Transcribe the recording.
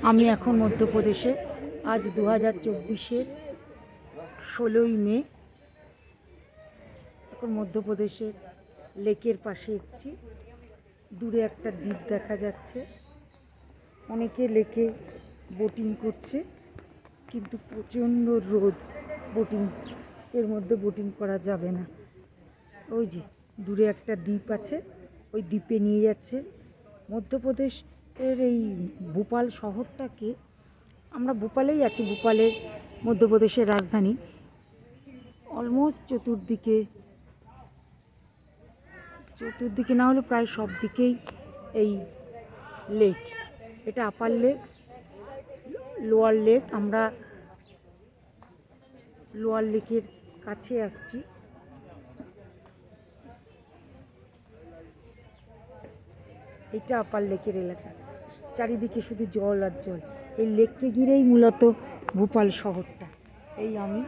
আমি এখন মধ্যপ্রদেশে, আজ 2024-এর 16ই মে। এখন মধ্যপ্রদেশের লেকের পাশে এসেছি। দূরে একটা দ্বীপ দেখা যাচ্ছে। অনেকে লেকে বোটিং করছে, কিন্তু প্রচণ্ড রোদ, এর মধ্যে বোটিং করা যাবে না। ওই যে দূরে একটা দ্বীপ আছে, ওই দ্বীপে নিয়ে যাচ্ছে। মধ্যপ্রদেশের এই ভোপাল শহরটাকে, আমরা ভোপালেই আছি, ভোপালের মধ্যপ্রদেশের রাজধানী। অলমোস্ট চতুর্দিকে না হলে প্রায় সব দিকেই এই লেক। এটা আপার লেক, লোয়ার লেক। আমরা লোয়ার লেকের কাছে আসছি। এটা আপার লেকের এলাকা, চারিদিকে শুধু জল আর জল। এই লেককে ঘিরেই মূলত ভোপাল শহরটা। এই আমি